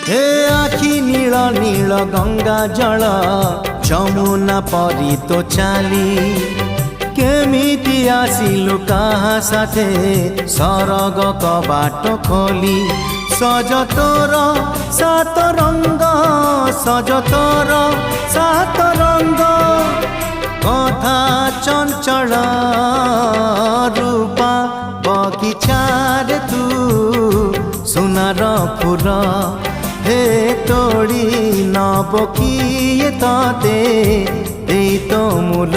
हे आखि नील नील गंगा जल जमुना परी तो चाली केमिति आसिलु कहाँ साथे सरग कबाट खोली सज तोर सात रंग सज तोर सात रंग कथा चंचल रूपा बगीचार तू सुनार फूल हे तोड़ी नब किए तते तो मूल।